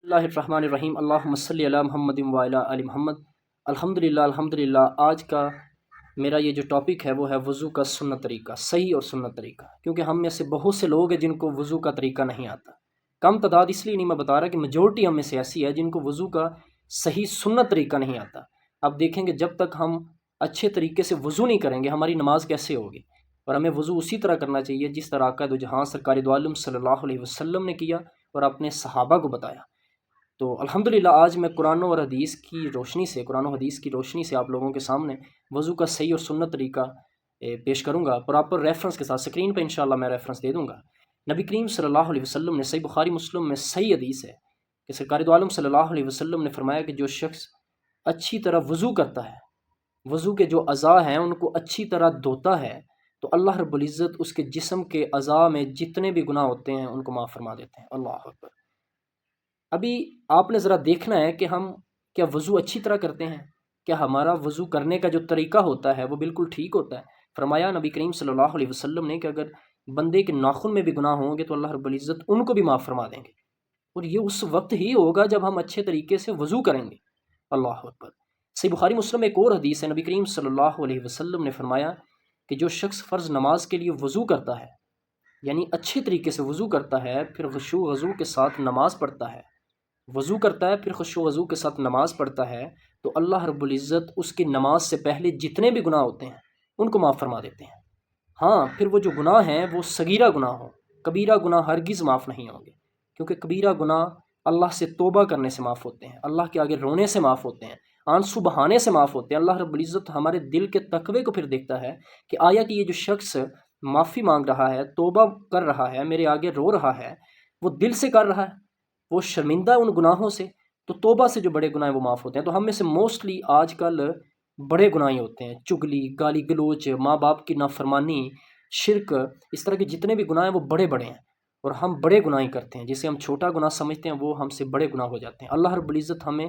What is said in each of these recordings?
اللہ الرحمن الرحیم اللہم صلی علی محمد وعلی آل محمد۔ الحمدللہ آج کا میرا یہ جو ٹاپک ہے وہ ہے وضو کا سنت طریقہ، صحیح اور سنت طریقہ، کیونکہ ہم میں سے بہت سے لوگ ہیں جن کو وضو کا طریقہ نہیں آتا۔ کم تعداد اس لیے نہیں میں بتا رہا کہ میجورٹی ہم میں سے ایسی ہے جن کو وضو کا صحیح سنت طریقہ نہیں آتا۔ اب دیکھیں گے جب تک ہم اچھے طریقے سے وضو نہیں کریں گے ہماری نماز کیسے ہوگی، اور ہمیں وضو اسی طرح کرنا چاہیے جس طرح آقا دو جہاں سرکار دو عالم صلی اللہ علیہ وسلم نے کیا اور اپنے صحابہ کو بتایا۔ تو الحمدللہ آج میں قرآن و حدیث کی روشنی سے آپ لوگوں کے سامنے وضو کا صحیح اور سنت طریقہ پیش کروں گا، پراپر ریفرنس کے ساتھ۔ سکرین پہ انشاءاللہ میں ریفرنس دے دوں گا۔ نبی کریم صلی اللہ علیہ وسلم نے صحیح بخاری مسلم میں صحیح حدیث ہے کہ سرکار دو عالم صلی اللہ علیہ وسلم نے فرمایا کہ جو شخص اچھی طرح وضو کرتا ہے، وضو کے جو اعضاء ہیں ان کو اچھی طرح دھوتا ہے، تو اللہ رب العزت اس کے جسم کے اعضاء میں جتنے بھی گناہ ہوتے ہیں ان کو معاف فرما دیتے ہیں۔ اللہ اکبر۔ ابھی آپ نے ذرا دیکھنا ہے کہ ہم کیا وضو اچھی طرح کرتے ہیں، کیا ہمارا وضو کرنے کا جو طریقہ ہوتا ہے وہ بالکل ٹھیک ہوتا ہے۔ فرمایا نبی کریم صلی اللہ علیہ وسلم نے کہ اگر بندے کے ناخن میں بھی گناہ ہوں گے تو اللہ رب العزت ان کو بھی معاف فرما دیں گے، اور یہ اس وقت ہی ہوگا جب ہم اچھے طریقے سے وضو کریں گے۔ اللہ اکبر۔ صحیح بخاری مسلم میں ایک اور حدیث ہے، نبی کریم صلی اللہ علیہ وسلم نے فرمایا کہ جو شخص فرض نماز کے لیے وضو کرتا ہے، یعنی اچھے طریقے سے وضو کرتا ہے، پھر خشوع و وضو کے ساتھ نماز پڑھتا ہے، وضو کرتا ہے پھر خشوع و وضو کے ساتھ نماز پڑھتا ہے، تو اللہ رب العزت اس کی نماز سے پہلے جتنے بھی گناہ ہوتے ہیں ان کو معاف فرما دیتے ہیں۔ ہاں، پھر وہ جو گناہ ہیں وہ صغیرہ گناہ ہوں، کبیرہ گناہ ہرگز معاف نہیں ہوں گے، کیونکہ کبیرہ گناہ اللہ سے توبہ کرنے سے معاف ہوتے ہیں، اللہ کے آگے رونے سے معاف ہوتے ہیں، آنسو بہانے سے معاف ہوتے ہیں۔ اللہ رب العزت ہمارے دل کے تقوی کو پھر دیکھتا ہے کہ آیا کہ یہ جو شخص معافی مانگ رہا ہے، توبہ کر رہا ہے، میرے آگے رو رہا ہے، وہ دل سے کر رہا ہے، وہ شرمندہ ان گناہوں سے، تو توبہ سے جو بڑے گناہ وہ معاف ہوتے ہیں۔ تو ہم میں سے موسٹلی آج کل بڑے گناہ ہی ہوتے ہیں، چگلی، گالی گلوچ، ماں باپ کی نافرمانی، شرک، اس طرح کے جتنے بھی گناہ ہیں وہ بڑے بڑے ہیں، اور ہم بڑے گناہ ہی کرتے ہیں۔ جسے ہم چھوٹا گناہ سمجھتے ہیں وہ ہم سے بڑے گناہ ہو جاتے ہیں۔ اللہ رب العزت ہمیں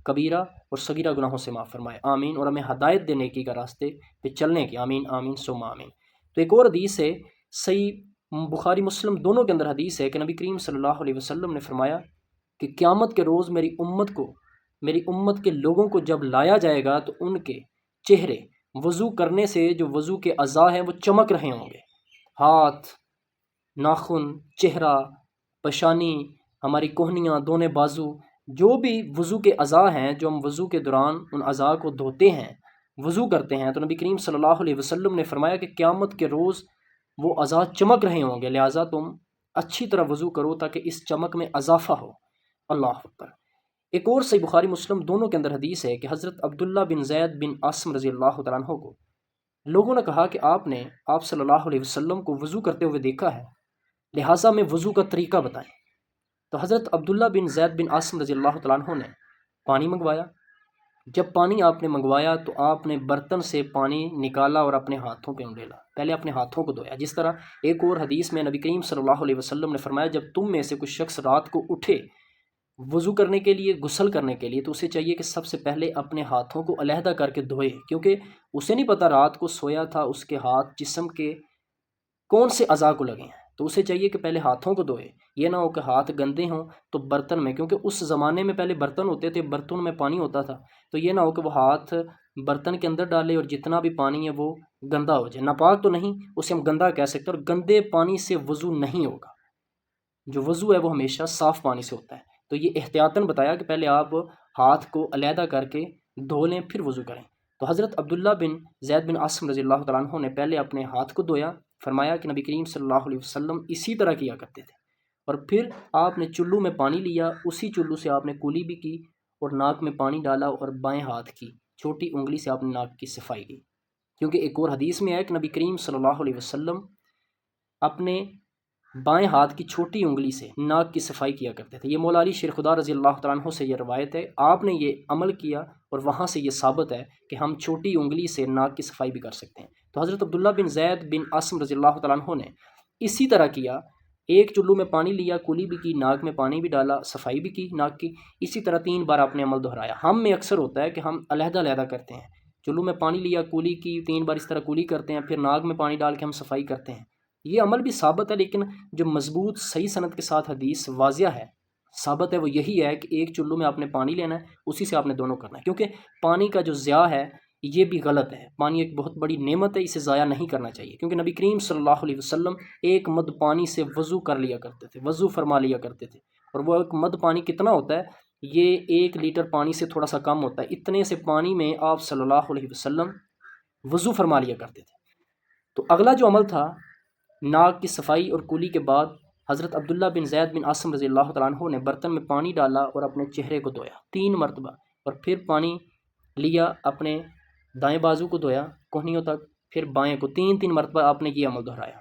کبیرہ اور صغیرہ گناہوں سے معاف فرمائے، آمین، اور ہمیں ہدایت دے نیکی کا راستے پہ چلنے کی، آمین آمین ثم آمین۔ تو ایک اور حدیث ہے، صحیح بخاری مسلم دونوں کے اندر حدیث ہے کہ نبی کریم صلی اللہ علیہ وسلم نے فرمایا کہ قیامت کے روز میری امت کے لوگوں کو جب لایا جائے گا تو ان کے چہرے وضو کرنے سے جو وضو کے اعضاء ہیں وہ چمک رہے ہوں گے، ہاتھ، ناخن، چہرہ، پیشانی، ہماری کوہنیاں، دونے بازو، جو بھی وضو کے اعضاء ہیں، جو ہم وضو کے دوران ان اعضاء کو دھوتے ہیں، وضو کرتے ہیں، تو نبی کریم صلی اللہ علیہ وسلم نے فرمایا کہ قیامت کے روز وہ اعضاء چمک رہے ہوں گے، لہٰذا تم اچھی طرح وضو کرو تاکہ اس چمک میں اضافہ ہو۔ اللہ اکبر۔ ایک اور صحیح بخاری مسلم دونوں کے اندر حدیث ہے کہ حضرت عبداللہ بن زید بن عاصم رضی اللہ تعالیٰ عنہ کو لوگوں نے کہا کہ آپ صلی اللہ علیہ وسلم کو وضو کرتے ہوئے دیکھا ہے، لہٰذا میں وضو کا طریقہ بتائیں۔ تو حضرت عبداللہ بن زید بن عاصم رضی اللہ تعالیٰ عنہ نے پانی منگوایا۔ جب پانی آپ نے منگوایا تو آپ نے برتن سے پانی نکالا اور اپنے ہاتھوں پہ انڈیلا، پہلے اپنے ہاتھوں کو دھویا۔ جس طرح ایک اور حدیث میں نبی کریم صلی اللہ علیہ وسلم نے فرمایا جب تم میں سے کچھ شخص رات کو اٹھے وضو کرنے کے لیے، غسل کرنے کے لیے، تو اسے چاہیے کہ سب سے پہلے اپنے ہاتھوں کو علیحدہ کر کے دھوئے، کیونکہ اسے نہیں پتہ رات کو سویا تھا اس کے ہاتھ جسم کے کون سے اعضاء کو لگے ہیں، تو اسے چاہیے کہ پہلے ہاتھوں کو دھوئے۔ یہ نہ ہو کہ ہاتھ گندے ہوں تو برتن میں، کیونکہ اس زمانے میں پہلے برتن ہوتے تھے، برتن میں پانی ہوتا تھا، تو یہ نہ ہو کہ وہ ہاتھ برتن کے اندر ڈالے اور جتنا بھی پانی ہے وہ گندا ہو جائے۔ ناپاک تو نہیں، اسے ہم گندا کہہ سکتے ہیں، اور گندے پانی سے وضو نہیں ہوگا۔ جو وضو ہے وہ ہمیشہ صاف پانی سے ہوتا ہے۔ تو یہ احتیاطاً بتایا کہ پہلے آپ ہاتھ کو علیحدہ کر کے دھو لیں پھر وضو کریں۔ تو حضرت عبداللہ بن زید بن عاصم رضی اللہ تعالیٰ عنہ نے پہلے اپنے ہاتھ کو دھویا، فرمایا کہ نبی کریم صلی اللہ علیہ وسلم اسی طرح کیا کرتے تھے، اور پھر آپ نے چلو میں پانی لیا، اسی چلو سے آپ نے کولی بھی کی اور ناک میں پانی ڈالا، اور بائیں ہاتھ کی چھوٹی انگلی سے آپ نے ناک کی صفائی کی، کیونکہ ایک اور حدیث میں ہے کہ نبی کریم صلی اللہ علیہ وسلم اپنے بائیں ہاتھ کی چھوٹی انگلی سے ناک کی صفائی کیا کرتے تھے۔ یہ مولا علی شیر خدا رضی اللہ تعالیٰ عنہ سے یہ روایت ہے، آپ نے یہ عمل کیا اور وہاں سے یہ ثابت ہے کہ ہم چھوٹی انگلی سے ناک کی صفائی بھی کر سکتے ہیں۔ تو حضرت عبداللہ بن زید بن عاصم رضی اللہ تعالیٰ عنہ نے اسی طرح کیا، ایک چلو میں پانی لیا، کولی بھی کی، ناک میں پانی بھی ڈالا، صفائی بھی کی ناک کی، اسی طرح 3 بار آپ نے عمل دہرایا۔ ہم میں اکثر ہوتا ہے کہ ہم علیحدہ علیحدہ کرتے ہیں، چلو میں پانی لیا، کولی کی، 3 بار اس طرح کولی کرتے ہیں، پھر ناک میں پانی ڈال کے ہم صفائی کرتے ہیں۔ یہ عمل بھی ثابت ہے، لیکن جو مضبوط صحیح سند کے ساتھ حدیث واضح ہے ثابت ہے وہ یہی ہے کہ ایک چلو میں آپ نے پانی لینا ہے، اسی سے آپ نے دونوں کرنا ہے، کیونکہ پانی کا جو ضیاع ہے یہ بھی غلط ہے۔ پانی ایک بہت بڑی نعمت ہے، اسے ضائع نہیں کرنا چاہیے، کیونکہ نبی کریم صلی اللہ علیہ وسلم ایک مد پانی سے وضو کر لیا کرتے تھے، وضو فرما لیا کرتے تھے۔ اور وہ ایک مد پانی کتنا ہوتا ہے؟ یہ 1 لیٹر پانی سے تھوڑا سا کم ہوتا ہے۔ اتنے سے پانی میں آپ صلی اللہ علیہ وسلم وضو فرما لیا کرتے تھے۔ تو اگلا جو عمل تھا، ناک کی صفائی اور کلی کے بعد حضرت عبداللہ بن زید بن عاصم رضی اللہ تعالیٰ عنہ نے برتن میں پانی ڈالا اور اپنے چہرے کو دھویا 3 مرتبہ، اور پھر پانی لیا، اپنے دائیں بازو کو دھویا کوہنیوں تک، پھر بائیں کو 3 مرتبہ آپ نے یہ عمل دہرایا۔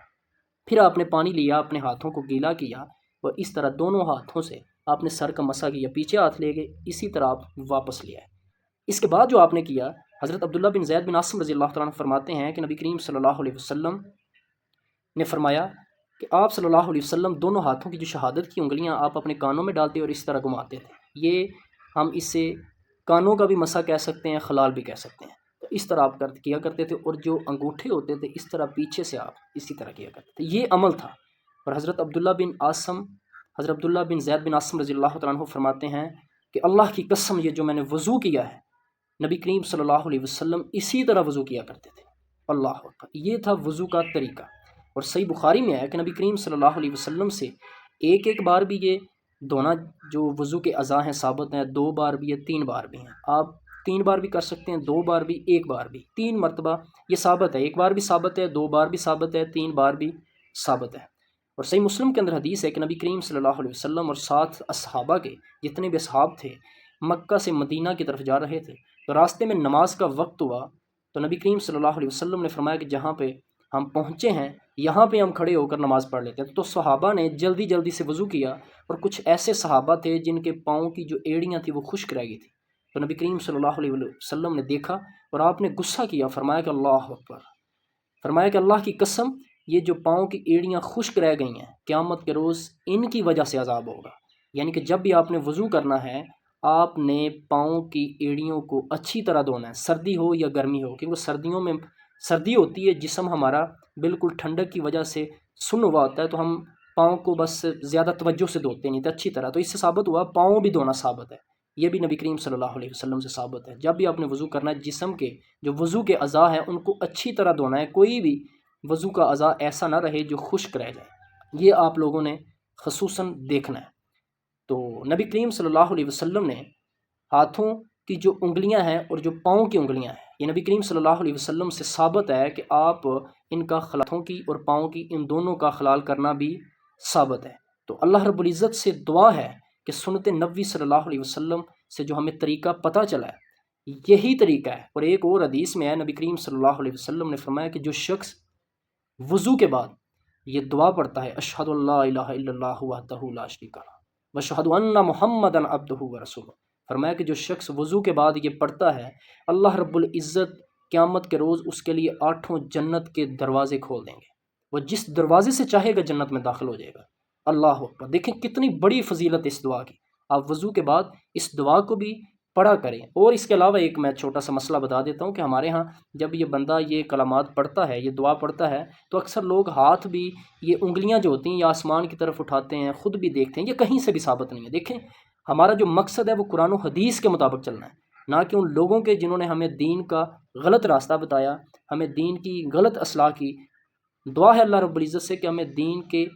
پھر آپ نے پانی لیا، اپنے ہاتھوں کو گیلا کیا اور اس طرح دونوں ہاتھوں سے آپ نے سر کا مسح کیا، پیچھے ہاتھ لے گئے، اسی طرح آپ واپس لے آئے۔ اس کے بعد جو آپ نے کیا، حضرت عبداللہ بن زید بن عاصم رضی اللہ تعالیٰ عنہ فرماتے ہیں کہ نبی کریم صلی اللہ علیہ وسلم نے فرمایا کہ آپ صلی اللہ علیہ وسلم دونوں ہاتھوں کی جو شہادت کی انگلیاں آپ اپنے کانوں میں ڈالتے اور اس طرح گھماتے تھے۔ یہ ہم اس سے کانوں کا بھی مسح کہہ سکتے ہیں، خلال بھی کہہ سکتے ہیں۔ تو اس طرح آپ کیا کرتے تھے، اور جو انگوٹھے ہوتے تھے اس طرح پیچھے سے آپ اسی طرح کیا کرتے تھے۔ یہ عمل تھا۔ اور حضرت عبداللہ بن زید بن عاصم رضی اللہ تعالیٰ عنہ فرماتے ہیں کہ اللہ کی قسم یہ جو میں نے وضو کیا ہے، نبی کریم صلی اللہ علیہ وسلم اسی طرح وضو کیا کرتے تھے۔ اللہ اکبر، یہ تھا وضو کا طریقہ۔ اور صحیح بخاری میں ہے کہ نبی کریم صلی اللہ علیہ وسلم سے ایک بار بھی یہ دھونا جو وضو کے اعضاء ہیں ثابت ہیں، 2 بار بھی ہے، 3 بار بھی ہیں۔ آپ 3 بار بھی کر سکتے ہیں، 2 بار بھی، 1 بار بھی، 3 مرتبہ یہ ثابت ہے۔ 1 بار بھی ثابت ہے، 2 بار بھی ثابت ہے، 3 بار بھی ثابت ہے۔ اور صحیح مسلم کے اندر حدیث ہے کہ نبی کریم صلی اللہ علیہ وسلم اور 7 اصحابہ کے جتنے بھی اصحاب تھے مکہ سے مدینہ کی طرف جا رہے تھے، تو راستے میں نماز کا وقت ہوا، تو نبی کریم صلی اللہ علیہ وسلم نے فرمایا کہ جہاں پہ ہم پہنچے ہیں یہاں پہ ہم کھڑے ہو کر نماز پڑھ لیتے ہیں۔ تو صحابہ نے جلدی سے وضو کیا، اور کچھ ایسے صحابہ تھے جن کے پاؤں کی جو ایڑیاں تھیں وہ خشک رہ گئی تھی۔ تو نبی کریم صلی اللہ علیہ وسلم نے دیکھا اور آپ نے غصہ کیا، فرمایا کہ اللہ اکبر، فرمایا کہ اللہ کی قسم یہ جو پاؤں کی ایڑیاں خشک رہ گئی ہیں قیامت کے روز ان کی وجہ سے عذاب ہوگا۔ یعنی کہ جب بھی آپ نے وضو کرنا ہے آپ نے پاؤں کی ایڑیوں کو اچھی طرح دھونا ہے، سردی ہو یا گرمی ہو، کیونکہ سردیوں میں سردی ہوتی ہے، جسم ہمارا بالکل ٹھنڈک کی وجہ سے سن ہوا ہوتا ہے، تو ہم پاؤں کو بس زیادہ توجہ سے دھوتے نہیں تھے اچھی طرح۔ تو اس سے ثابت ہوا پاؤں بھی دھونا ثابت ہے۔ یہ بھی نبی کریم صلی اللہ علیہ وسلم سے ثابت ہے، جب بھی آپ نے وضو کرنا ہے جسم کے جو وضو کے اعضاء ہیں ان کو اچھی طرح دھونا ہے، کوئی بھی وضو کا اعضاء ایسا نہ رہے جو خشک رہ جائے۔ یہ آپ لوگوں نے خصوصاً دیکھنا ہے۔ تو نبی کریم صلی اللہ علیہ وسلم نے ہاتھوں کی جو انگلیاں ہیں اور جو پاؤں کی انگلیاں ہیں، یہ نبی کریم صلی اللہ علیہ وسلم سے ثابت ہے کہ آپ ان کا ہاتھوں کی اور پاؤں کی ان دونوں کا خلال کرنا بھی ثابت ہے۔ تو اللہ رب العزت سے دعا ہے کہ سنت نبوی صلی اللہ علیہ وسلم سے جو ہمیں طریقہ پتہ چلا ہے یہی طریقہ ہے۔ اور ایک اور حدیث میں ہے نبی کریم صلی اللہ علیہ وسلم نے فرمایا کہ جو شخص وضو کے بعد یہ دعا پڑھتا ہے اشہد اللہ الہ الا اللہ وحدہ لا شریک لہ واشہد ان محمدا عبدہ ورسولہ، فرمایا کہ جو شخص وضو کے بعد یہ پڑھتا ہے اللہ رب العزت قیامت کے روز اس کے لیے 8 جنت کے دروازے کھول دیں گے، وہ جس دروازے سے چاہے گا جنت میں داخل ہو جائے گا۔ اللہ اکبر، دیکھیں کتنی بڑی فضیلت اس دعا کی۔ آپ وضو کے بعد اس دعا کو بھی پڑھا کریں۔ اور اس کے علاوہ ایک میں چھوٹا سا مسئلہ بتا دیتا ہوں کہ ہمارے ہاں جب یہ بندہ یہ کلمات پڑھتا ہے، یہ دعا پڑھتا ہے، تو اکثر لوگ ہاتھ بھی یہ انگلیاں جو ہوتی ہیں یا آسمان کی طرف اٹھاتے ہیں، خود بھی دیکھتے ہیں، یہ کہیں سے بھی ثابت نہیں ہے۔ دیکھیں ہمارا جو مقصد ہے وہ قرآن و حدیث کے مطابق چلنا ہے، نہ کہ ان لوگوں کے جنہوں نے ہمیں دین کا غلط راستہ بتایا، ہمیں دین کی غلط اصلاح کی۔ دعا ہے اللہ رب العزت سے کہ ہمیں دین کے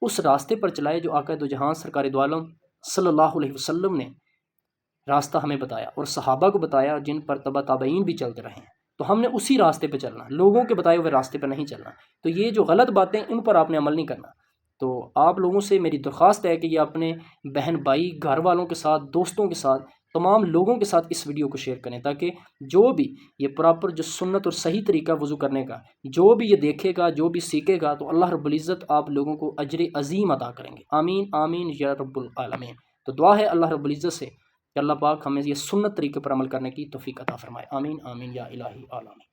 اس راستے پر چلائے جو آقا دو جہاں سرکار دو عالم صلی اللہ علیہ وسلم نے راستہ ہمیں بتایا اور صحابہ کو بتایا، جن پر تبع تابعین بھی چلتے رہے ہیں۔ تو ہم نے اسی راستے پہ چلنا، لوگوں کے بتائے ہوئے راستے پہ نہیں چلنا۔ تو یہ جو غلط باتیں ان پر آپ نے عمل نہیں کرنا۔ تو آپ لوگوں سے میری درخواست ہے کہ یہ اپنے بہن بھائی، گھر والوں کے ساتھ، دوستوں کے ساتھ، تمام لوگوں کے ساتھ اس ویڈیو کو شیئر کریں، تاکہ جو بھی یہ پراپر جو سنت اور صحیح طریقہ وضو کرنے کا جو بھی یہ دیکھے گا، جو بھی سیکھے گا، تو اللہ رب العزت آپ لوگوں کو اجر عظیم عطا کریں گے۔ آمین آمین یا رب العالمین۔ تو دعا ہے اللہ رب العزت سے کہ اللہ پاک ہمیں یہ سنت طریقے پر عمل کرنے کی توفیق عطا فرمائے۔ آمین آمین یا الہی آمین۔